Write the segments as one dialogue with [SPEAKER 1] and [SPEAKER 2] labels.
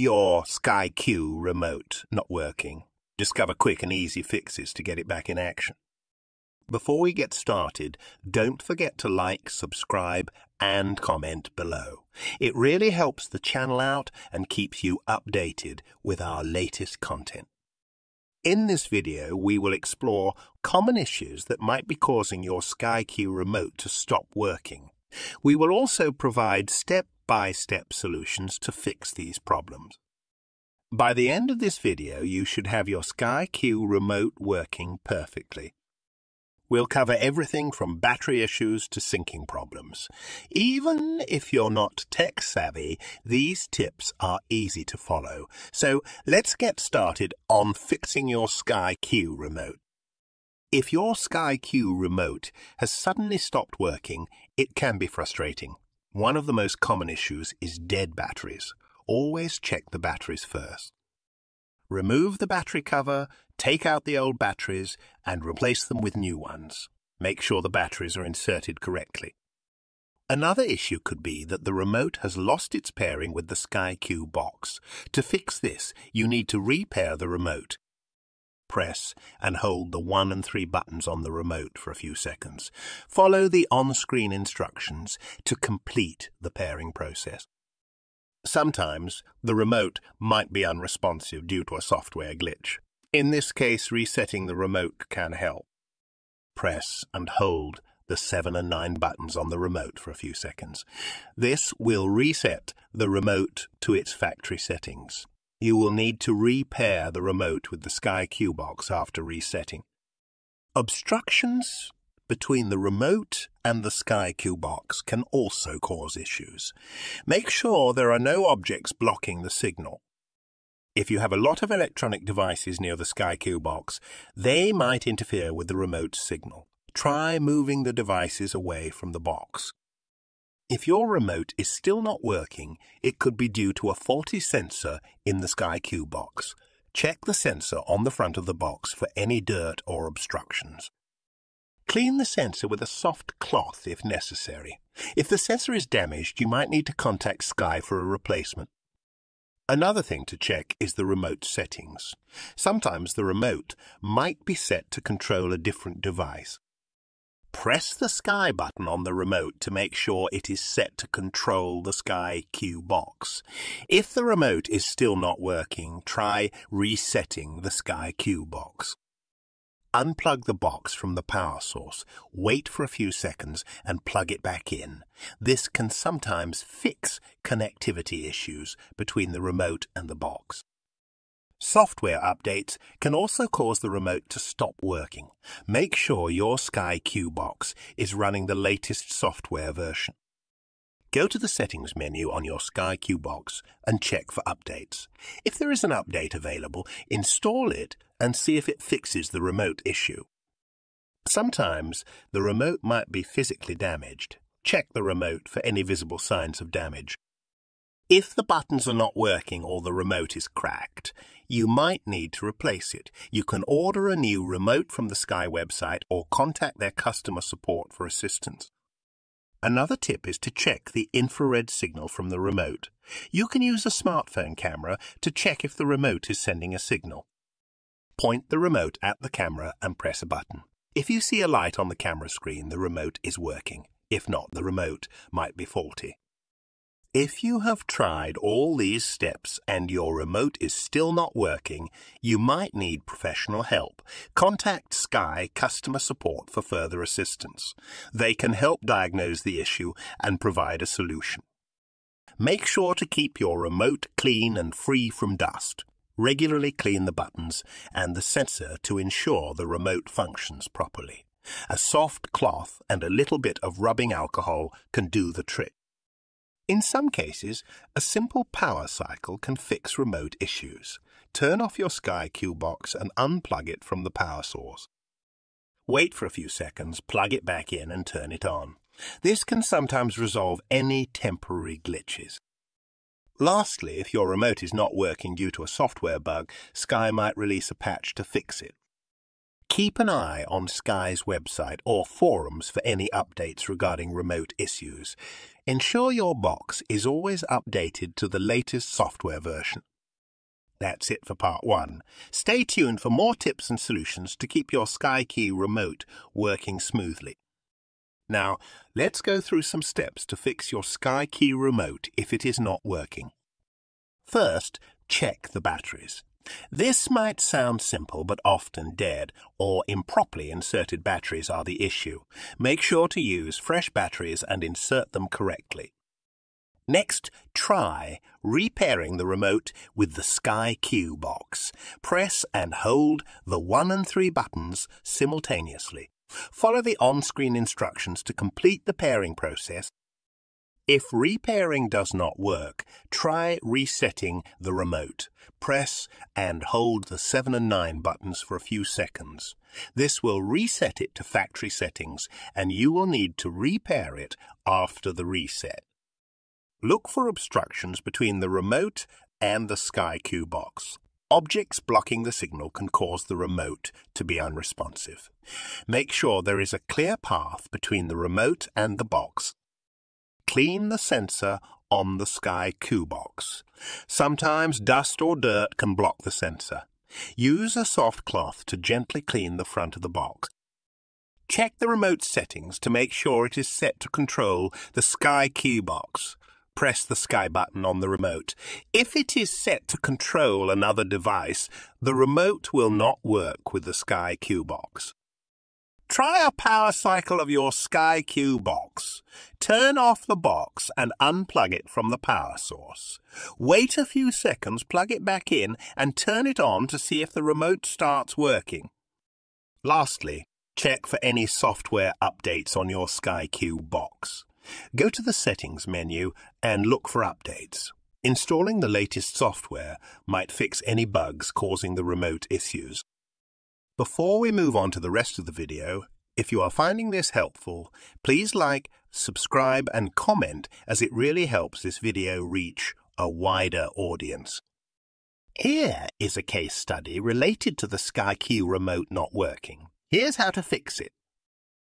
[SPEAKER 1] your Sky Q remote not working? Discover quick and easy fixes to get it back in action. Before we get started, don't forget to like, subscribe, and comment below. It really helps the channel out and keeps you updated with our latest content. In this video, we will explore common issues that might be causing your Sky Q remote to stop working. We will also provide step-by-step solutions to fix these problems. By the end of this video, you should have your Sky Q remote working perfectly. We'll cover everything from battery issues to syncing problems. Even if you're not tech-savvy, these tips are easy to follow. So let's get started on fixing your Sky Q remote. If your Sky Q remote has suddenly stopped working, it can be frustrating. One of the most common issues is dead batteries. Always check the batteries first. Remove the battery cover, take out the old batteries, and replace them with new ones. Make sure the batteries are inserted correctly. Another issue could be that the remote has lost its pairing with the Sky Q box. To fix this, you need to repair the remote. Press and hold the 1 and 3 buttons on the remote for a few seconds. Follow the on-screen instructions to complete the pairing process. Sometimes the remote might be unresponsive due to a software glitch. In this case, resetting the remote can help. Press and hold the 7 and 9 buttons on the remote for a few seconds. This will reset the remote to its factory settings. You will need to repair the remote with the Sky Q box after resetting. Obstructions between the remote and the Sky Q box can also cause issues. Make sure there are no objects blocking the signal. If you have a lot of electronic devices near the Sky Q box, they might interfere with the remote signal. Try moving the devices away from the box. If your remote is still not working, it could be due to a faulty sensor in the Sky Q box. Check the sensor on the front of the box for any dirt or obstructions. Clean the sensor with a soft cloth if necessary. If the sensor is damaged, you might need to contact Sky for a replacement. Another thing to check is the remote settings. Sometimes the remote might be set to control a different device. Press the Sky button on the remote to make sure it is set to control the Sky Q box. If the remote is still not working, try resetting the Sky Q box. Unplug the box from the power source, wait for a few seconds and plug it back in. This can sometimes fix connectivity issues between the remote and the box. Software updates can also cause the remote to stop working. Make sure your Sky Q box is running the latest software version. Go to the Settings menu on your Sky Q box and check for updates. If there is an update available, install it and see if it fixes the remote issue. Sometimes the remote might be physically damaged. Check the remote for any visible signs of damage. If the buttons are not working or the remote is cracked, you might need to replace it. You can order a new remote from the Sky website or contact their customer support for assistance. Another tip is to check the infrared signal from the remote. You can use a smartphone camera to check if the remote is sending a signal. Point the remote at the camera and press a button. If you see a light on the camera screen, the remote is working. If not, the remote might be faulty. If you have tried all these steps and your remote is still not working, you might need professional help. Contact Sky customer support for further assistance. They can help diagnose the issue and provide a solution. Make sure to keep your remote clean and free from dust. Regularly clean the buttons and the sensor to ensure the remote functions properly. A soft cloth and a little bit of rubbing alcohol can do the trick. In some cases, a simple power cycle can fix remote issues. Turn off your Sky Q box and unplug it from the power source. Wait for a few seconds, plug it back in and turn it on. This can sometimes resolve any temporary glitches. Lastly, if your remote is not working due to a software bug, Sky might release a patch to fix it. Keep an eye on Sky's website or forums for any updates regarding remote issues. Ensure your box is always updated to the latest software version. That's it for part 1. Stay tuned for more tips and solutions to keep your SkyKey remote working smoothly. Now, let's go through some steps to fix your SkyKey remote if it is not working. First, check the batteries. This might sound simple, but often dead or improperly inserted batteries are the issue. Make sure to use fresh batteries and insert them correctly. Next, try repairing the remote with the SkyKey box. Press and hold the 1 and 3 buttons simultaneously. Follow the on-screen instructions to complete the pairing process. If repairing does not work, try resetting the remote. Press and hold the 7 and 9 buttons for a few seconds. This will reset it to factory settings, and you will need to repair it after the reset. Look for obstructions between the remote and the SkyKey box. Objects blocking the signal can cause the remote to be unresponsive. Make sure there is a clear path between the remote and the box. Clean the sensor on the SkyKey box. Sometimes dust or dirt can block the sensor. Use a soft cloth to gently clean the front of the box. Check the remote settings to make sure it is set to control the SkyKey box. Press the Sky button on the remote. If it is set to control another device, the remote will not work with the SkyKey box. Try a power cycle of your SkyKey box. Turn off the box and unplug it from the power source. Wait a few seconds, plug it back in, and turn it on to see if the remote starts working. Lastly, check for any software updates on your SkyKey box. Go to the Settings menu and look for updates. Installing the latest software might fix any bugs causing the remote issues. Before we move on to the rest of the video, if you are finding this helpful, please like, subscribe and comment, as it really helps this video reach a wider audience. Here is a case study related to the SkyKey remote not working. Here's how to fix it.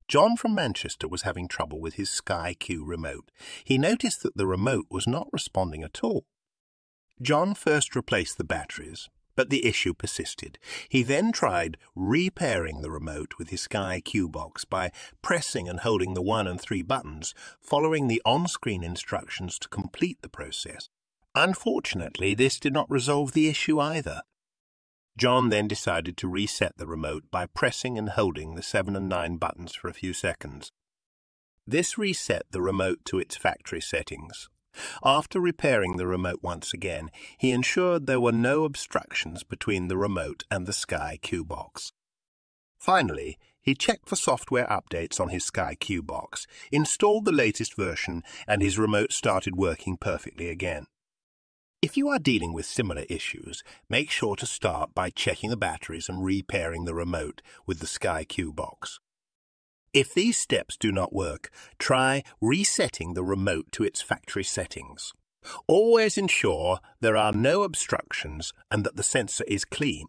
[SPEAKER 1] John from Manchester was having trouble with his SkyKey remote. He noticed that the remote was not responding at all. John first replaced the batteries, but the issue persisted. He then tried repairing the remote with his SkyKey box by pressing and holding the 1 and 3 buttons, following the on-screen instructions to complete the process. Unfortunately, this did not resolve the issue either. John then decided to reset the remote by pressing and holding the 7 and 9 buttons for a few seconds. This reset the remote to its factory settings. After repairing the remote once again, he ensured there were no obstructions between the remote and the SkyKey box. Finally, he checked for software updates on his SkyKey box, installed the latest version, and his remote started working perfectly again. If you are dealing with similar issues, make sure to start by checking the batteries and repairing the remote with the SkyKey box. If these steps do not work, try resetting the remote to its factory settings. Always ensure there are no obstructions and that the sensor is clean.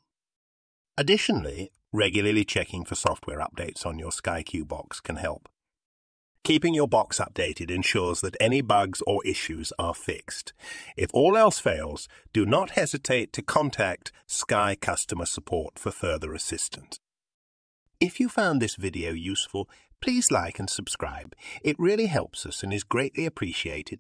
[SPEAKER 1] Additionally, regularly checking for software updates on your SkyKey box can help. Keeping your box updated ensures that any bugs or issues are fixed. If all else fails, do not hesitate to contact Sky Customer Support for further assistance. If you found this video useful, please like and subscribe. It really helps us and is greatly appreciated.